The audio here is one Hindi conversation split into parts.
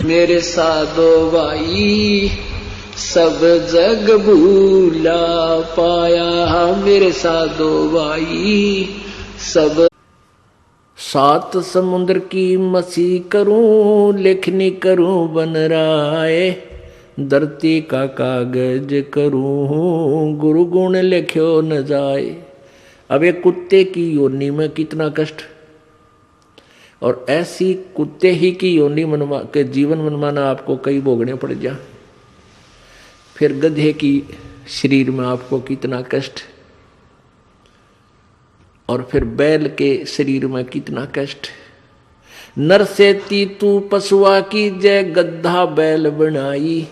मेरे साधो भाई सब जग भूला पाया, मेरे साधो भाई सब। सात समुद्र की मसी करूं, लेखनी करूं बन राय, धरती का कागज करूं, गुरु गुण लिख्यो न जाए। अब एक कुत्ते की योनि में कितना कष्ट, और ऐसी कुत्ते ही की योनि मनवा के जीवन मनवाना आपको कई भोगने पड़ जा। फिर गधे की शरीर में आपको कितना कष्ट, और फिर बैल के शरीर में कितना कष्ट। नर से तू पशुआ की जय, गद्धा बैल बनाई,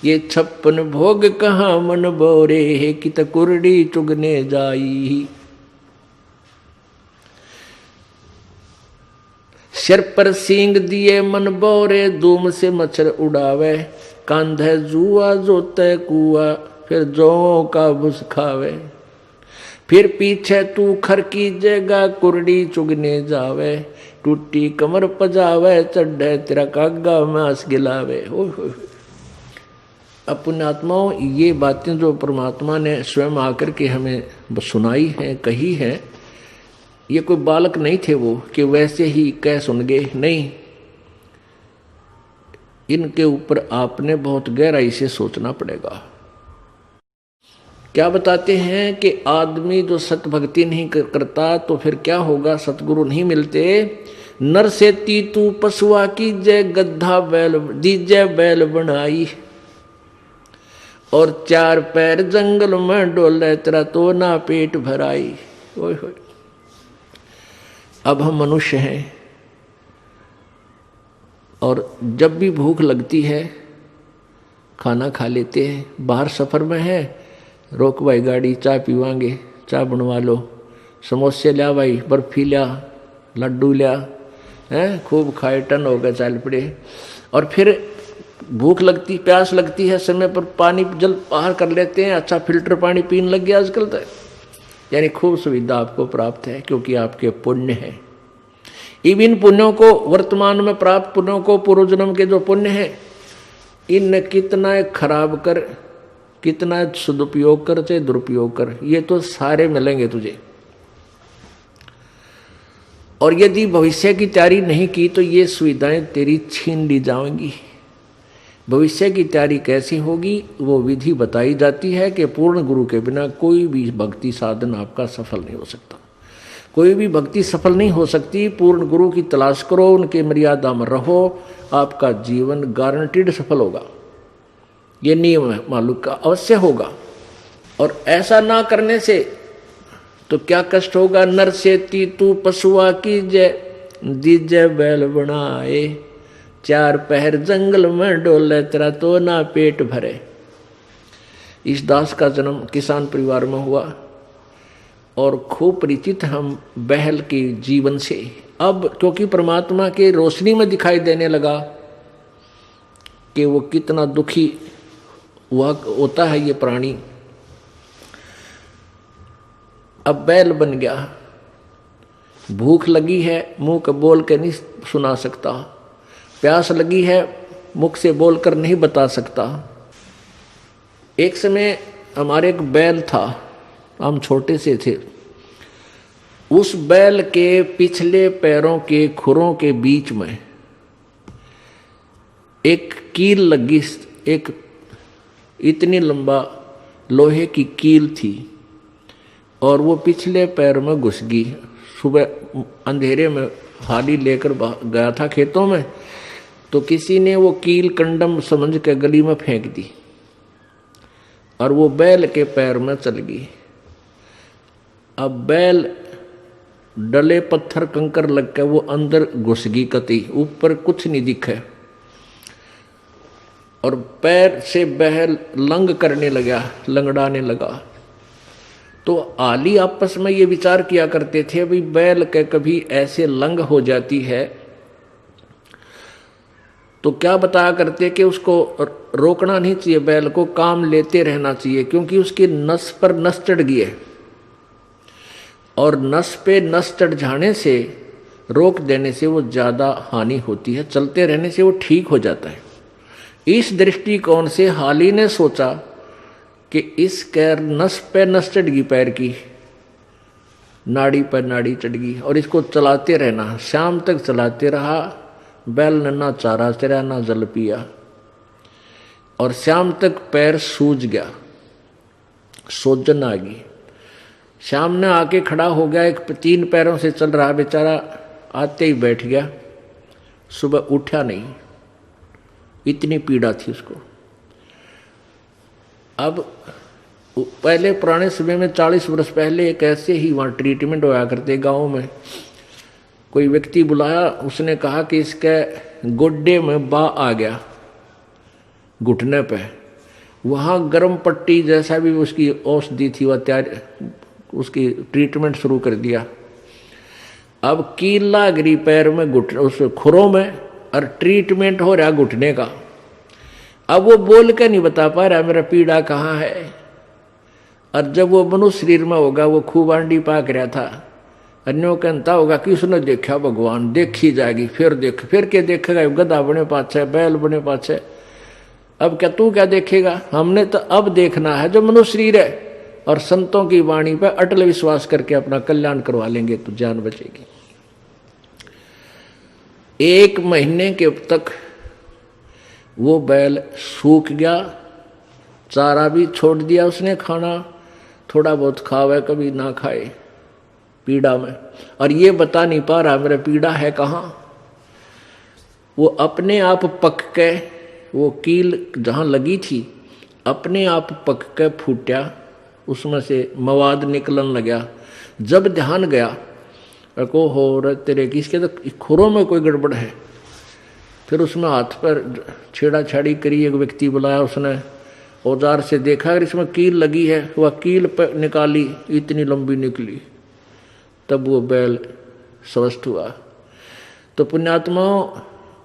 ये 56 भोग कहाँ मन बोरे है, कित कुरडी चुगने जाई। सिर पर सींग दिए मन बोरे, धूम से मच्छर उड़ावे, कांधे जुआ जोते कुआ, फिर जौ का भुस खावे। फिर पीछे तू खर की जगह, कुरडी चुगने जावे, टूटी कमर पजावे, चढ़े तेरा कागा मांस गिलावे। अपने आत्माओं, ये बातें जो परमात्मा ने स्वयं आकर के हमें सुनाई हैं, कही हैं, ये कोई बालक नहीं थे वो कि वैसे ही कह सुन गए, नहीं। इनके ऊपर आपने बहुत गहराई से सोचना पड़ेगा। क्या बताते हैं कि आदमी जो सत भक्ति नहीं करता तो फिर क्या होगा, सतगुरु नहीं मिलते। नर से तू पशुआ की जय, गद्धा बैल दीजय बैल बनाई, और 4 पैर जंगल में डोले, तेरा तो ना पेट भराई। ओए होए, अब हम मनुष्य हैं, और जब भी भूख लगती है खाना खा लेते हैं। बाहर सफ़र में है, रोक भाई गाड़ी, चाय पीवांगे, चाय बनवा लो, समोसे लिया भाई, बर्फी लिया, लड्डू लिया, हैं खूब खाए, टन हो गए, चल पड़े। और फिर भूख लगती, प्यास लगती है, समय पर पानी जल बाहर कर लेते हैं, अच्छा फिल्टर पानी पीने लग गया आजकल तो। यानी खूब सुविधा आपको प्राप्त है, क्योंकि आपके पुण्य है। इन पुण्यों को, वर्तमान में प्राप्त पुण्यों को, पूर्व जन्म के जो पुण्य है, इन कितना खराब कर, कितना सदुपयोग कर चाहे दुरुपयोग कर, ये तो सारे मिलेंगे तुझे। और यदि भविष्य की तैयारी नहीं की तो ये सुविधाएं तेरी छीन ली जाएंगी। भविष्य की तैयारी कैसी होगी, वो विधि बताई जाती है कि पूर्ण गुरु के बिना कोई भी भक्ति साधन आपका सफल नहीं हो सकता। कोई भी भक्ति सफल नहीं हो सकती। पूर्ण गुरु की तलाश करो, उनके मर्यादा में रहो, आपका जीवन गारंटीड सफल होगा। ये नियम है, मालूम का अवश्य होगा। और ऐसा ना करने से तो क्या कष्ट होगा। नर से तू पशुआ की जय, दीजय बैल बनाए, 4 पहर जंगल में डोले, तेरा तो ना पेट भरे। इस दास का जन्म किसान परिवार में हुआ, और खूब परिचित हम बहल के जीवन से। अब क्योंकि परमात्मा के रोशनी में दिखाई देने लगा कि वो कितना दुखी हुआ होता है ये प्राणी। अब बैल बन गया, भूख लगी है, मुंह का बोल के नहीं सुना सकता, प्यास लगी है, मुख से बोलकर नहीं बता सकता। एक समय हमारे एक बैल था, हम छोटे से थे। उस बैल के पिछले पैरों के खुरों के बीच में एक कील लगी, एक इतनी लंबा लोहे की कील थी, और वो पिछले पैर में घुस गई। सुबह अंधेरे में हाली लेकर गया था खेतों में, तो किसी ने वो कील कंडम समझ के गली में फेंक दी, और वो बैल के पैर में चल गई। अब बैल डले पत्थर कंकर लग के वो अंदर घुस गई, कती ऊपर कुछ नहीं दिखे, और पैर से बैल लंग करने लगा, लंगड़ाने लगा। तो आली आपस में ये विचार किया करते थे, भाई बैल के कभी ऐसे लंग हो जाती है तो क्या बताया करते कि उसको रोकना नहीं चाहिए, बैल को काम लेते रहना चाहिए, क्योंकि उसकी नस पर नस चढ़ गई है, और नस पे नस चढ़ जाने से रोक देने से वो ज़्यादा हानि होती है, चलते रहने से वो ठीक हो जाता है। इस दृष्टिकोण से हाली ने सोचा कि इसके नस पे नस चढ़ गई, पैर की नाड़ी पर नाड़ी चढ़ गई, और इसको चलाते रहना। शाम तक चलाते रहा। बैल ने ना चारा चरा ना जल पिया, और शाम तक पैर सूज गया, सोजन आ गई। शाम ने आके खड़ा हो गया, एक 3 पैरों से चल रहा बेचारा, आते ही बैठ गया। सुबह उठा नहीं, इतनी पीड़ा थी उसको। अब पहले पुराने समय में 40 वर्ष पहले एक ऐसे ही वहाँ ट्रीटमेंट होया करते गाँव में। कोई व्यक्ति बुलाया, उसने कहा कि इसके गोड्डे में बा आ गया घुटने पे। वहाँ गर्म पट्टी जैसा भी उसकी औषधि थी वह तैयार, उसकी ट्रीटमेंट शुरू कर दिया। अब कीला गिरी पैर में, घुटने उस खुरों में, और ट्रीटमेंट हो रहा घुटने का। अब वो बोल के नहीं बता पा रहा मेरा पीड़ा कहाँ है। और जब वो मनुष्य शरीर में होगा, वो खूब आंडी पाक रहा था, अन्यों कहता होगा कि उसने देखा भगवान, देखी जाएगी, फिर देख, फिर क्या देखेगा, गधा बने पाछे, बैल बने पाछे। अब क्या तू क्या देखेगा, हमने तो अब देखना है जो मनुष्य शरीर है, और संतों की वाणी पर अटल विश्वास करके अपना कल्याण करवा लेंगे तो जान बचेगी। 1 महीने के तक वो बैल सूख गया, चारा भी छोड़ दिया उसने, खाना थोड़ा बहुत खावे कभी ना खाए, पीड़ा में। और ये बता नहीं पा रहा मेरा पीड़ा है कहाँ। वो अपने आप पक के, वो कील जहाँ लगी थी अपने आप पक के फूटा, उसमें से मवाद निकलन लगा। जब ध्यान गया को हो रहा तेरे किसके, तो खुरों में कोई गड़बड़ है। फिर उसमें हाथ पर छेड़ा छाड़ी करी, एक व्यक्ति बुलाया, उसने औजार से देखा अगर इसमें कील लगी है, वह कील पर निकाली, इतनी लंबी निकली, तब वो बैल स्वस्थ हुआ। तो पुण्यात्मा,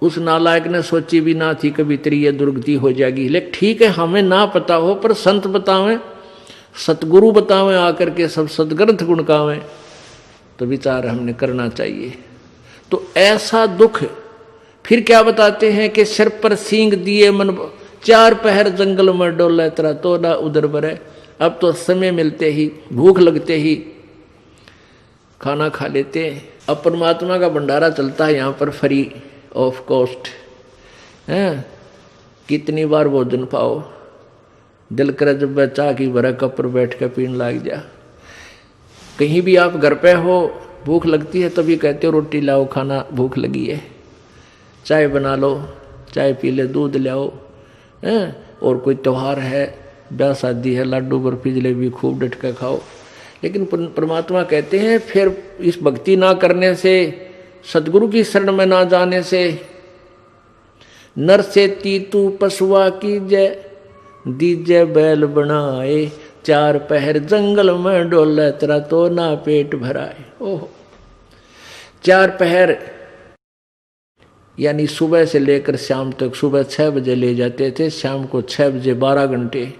उस नालायक ने सोची भी ना थी कभी तेरी ये दुर्गति हो जाएगी। लेकिन ठीक है, हमें ना पता हो, पर संत बतावें, सतगुरु बतावें आकर के, सब सदग्रंथ गुणकावें, तो विचार हमने करना चाहिए। तो ऐसा दुख फिर क्या बताते हैं कि सिर पर सींग दिए मन, 4 पहर जंगल में डोले, तेरा तो ना उधर बरे। अब तो समय मिलते ही, भूख लगते ही खाना खा लेते हैं। अब परमात्मा का भंडारा चलता है यहाँ पर फ्री ऑफ कॉस्ट है। कितनी बार भोजन पाओ, दिल करे जब चाह की भरा कप पर बैठ कर पीने लग जा। कहीं भी आप घर पे हो, भूख लगती है तभी कहते हो रोटी लाओ, खाना भूख लगी है, चाय बना लो, चाय पी ले, दूध लाओ हैं। और कोई त्यौहार है, ब्याह शादी है, लाडू बर्फी जलेबी खूब डट कर खाओ। लेकिन परमात्मा कहते हैं फिर इस भक्ति ना करने से, सदगुरु की शरण में ना जाने से, नर से तीतू पशुआ की जय, दीजे बैल बनाए, 4 पहर जंगल में डोले, तेरा तो ना पेट भराए। ओह, 4 पहर यानी सुबह से लेकर शाम तक। सुबह 6 बजे ले जाते थे, शाम को 6 बजे 12 घंटे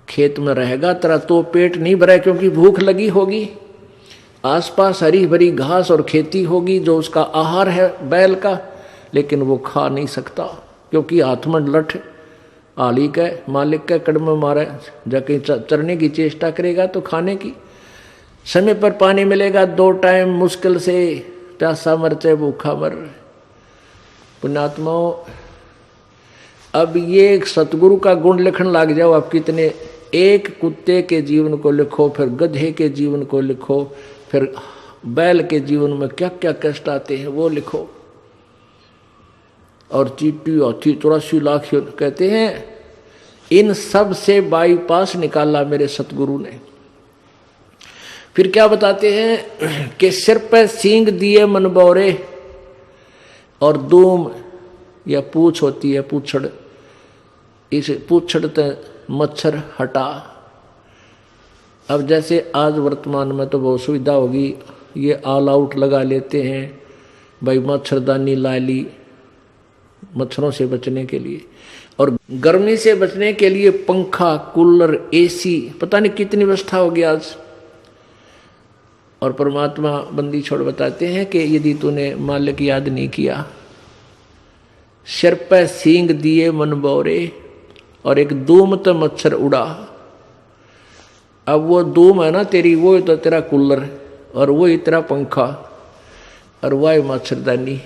खेत में रहेगा, तेरा तो पेट नहीं भरा, क्योंकि भूख लगी होगी। आसपास हरी भरी घास और खेती होगी जो उसका आहार है बैल का, लेकिन वो खा नहीं सकता, क्योंकि हाथ में लठ आली के मालिक के कड़म मारे, जाके चरने की चेष्टा करेगा तो खाने की। समय पर पानी मिलेगा 2 टाइम मुश्किल से, प्यासा मर चाहे भूखा मर। पुण्यात्माओं, अब ये सतगुरु का गुण लिखण लग जाओ आप कितने। एक कुत्ते के जीवन को लिखो, फिर गधे के जीवन को लिखो, फिर बैल के जीवन में क्या क्या कष्ट आते हैं वो लिखो। और चीटी हाथी 84 लाख कहते हैं, इन सब से बाईपास निकाला मेरे सतगुरु ने। फिर क्या बताते हैं कि सिर पर सींग दिए मन बौरे, और दूम या पूछ होती है, पूछड़, इस पूछड़ ते मच्छर हटा। अब जैसे आज वर्तमान में तो बहुत सुविधा होगी, ये ऑल आउट लगा लेते हैं भाई, मच्छरदानी ला ली मच्छरों से बचने के लिए, और गर्मी से बचने के लिए पंखा, कूलर, एसी, पता नहीं कितनी व्यवस्था होगी आज। और परमात्मा बंदी छोड़ बताते हैं कि यदि तूने मालिक याद नहीं किया, सिर पे सींग दिए मन बोरे और एक धूम तो मच्छर उड़ा। अब वो धूम है ना तेरी, वो तो तेरा कूलर और वो ही तेरा पंखा और वह मच्छरदानी।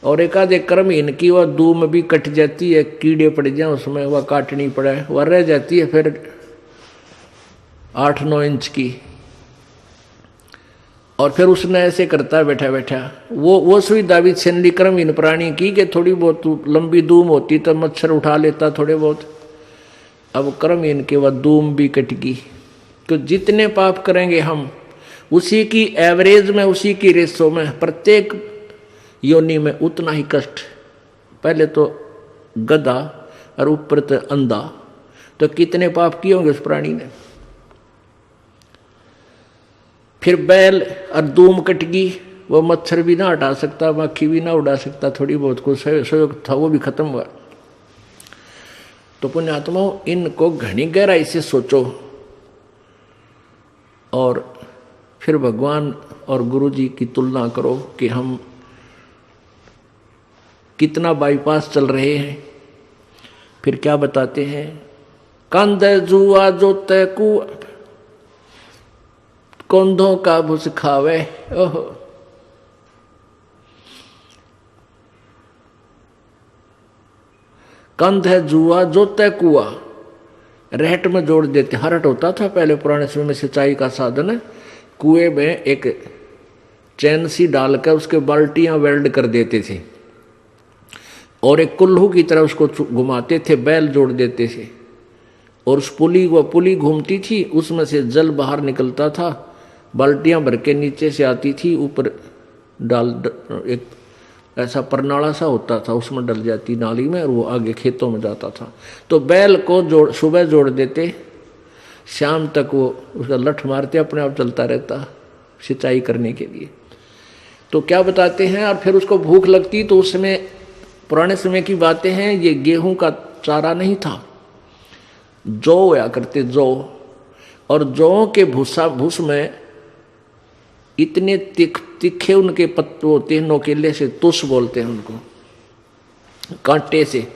और एक आधे कर्महीन की वह धूम भी कट जाती है, कीड़े पड़ जाए उसमें, वह काटनी पड़े, वह रह जाती है फिर 8-9 इंच की। और फिर उसने ऐसे करता है बैठा बैठा, वो सुविधा भी छीन ली कर्महीन प्राणी की कि थोड़ी बहुत लंबी धूम होती तो मच्छर उठा लेता थोड़े बहुत। अब कर्महीन के वह धूम भी कट गई। तो जितने पाप करेंगे हम, उसी की एवरेज में, उसी की रेशो में, प्रत्येक योनि में उतना ही कष्ट। पहले तो गधा और ऊपर तो अंधा, तो कितने पाप किए होंगे उस प्राणी ने। फिर बैल और धूम कटगी, वो मच्छर भी ना हटा सकता, मक्खी भी ना उड़ा सकता, थोड़ी बहुत कुछ सहयोग था वो भी खत्म हुआ। तो पुण्यात्माओं, इनको घनी गहराई से सोचो और फिर भगवान और गुरु जी की तुलना करो कि हम कितना बाईपास चल रहे हैं। फिर क्या बताते हैं, कंध जुआ जोते कुआ, कंधों का भुस खावे। ओहो, कंध है जुआ जोते कुआ, रहट में जोड़ देते। हरट होता था पहले पुराने समय में सिंचाई का साधन, कुएं में एक चैन सी डालकर उसके बाल्टियां वेल्ड कर देते थे और एक कुल्लू की तरह उसको घुमाते थे, बैल जोड़ देते थे और उस पुली घूमती थी, उसमें से जल बाहर निकलता था, बाल्टियां भर के नीचे से आती थी, ऊपर डाल एक ऐसा परनाला सा होता था, उसमें डल जाती नाली में और वो आगे खेतों में जाता था। तो बैल को सुबह जोड़ देते, शाम तक वो उसका लठ मारते, अपने आप चलता रहता सिंचाई करने के लिए। तो क्या बताते हैं, और फिर उसको भूख लगती तो उसमें, पुराने समय की बातें हैं, ये गेहूं का चारा नहीं था, जौ होया करते, जौ, और जौ के भूस में इतने तीखे उनके पत्ते होते हैं, नोकेले से, तुस बोलते हैं उनको, कांटे से,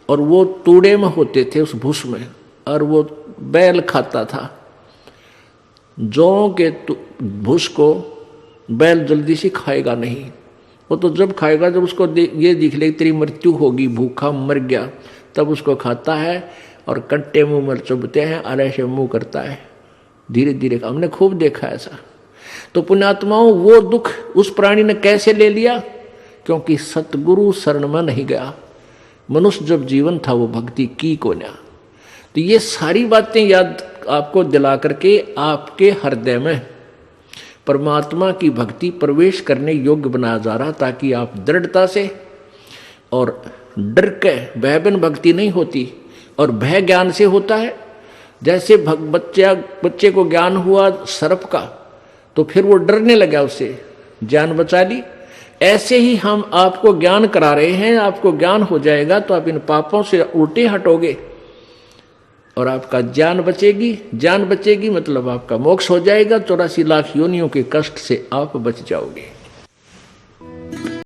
और वो तूड़े में होते थे उस भूस में, और वो बैल खाता था। जौ के भूस को बैल जल्दी से खाएगा नहीं, वो तो जब खाएगा जब उसको ये दिख ले तेरी मृत्यु होगी, भूखा मर गया, तब उसको खाता है और कट्टे मुंह में चुभते हैं, आले से मुंह करता है, धीरे धीरे। हमने खूब देखा ऐसा। तो पुण्यात्माओं, वो दुख उस प्राणी ने कैसे ले लिया? क्योंकि सतगुरु शरण में नहीं गया। मनुष्य जब जीवन था वो भक्ति की को ना। तो ये सारी बातें याद आपको दिला करके आपके हृदय में परमात्मा की भक्ति प्रवेश करने योग्य बनाया जा रहा, ताकि आप दृढ़ता से, और डर के भय बिन भक्ति नहीं होती, और भय ज्ञान से होता है। जैसे बच्चे को ज्ञान हुआ सर्प का, तो फिर वो डरने लगा, उससे जान बचा ली। ऐसे ही हम आपको ज्ञान करा रहे हैं, आपको ज्ञान हो जाएगा तो आप इन पापों से उल्टे हटोगे और आपका जान बचेगी। जान बचेगी मतलब आपका मोक्ष हो जाएगा, 84 लाख योनियों के कष्ट से आप बच जाओगे।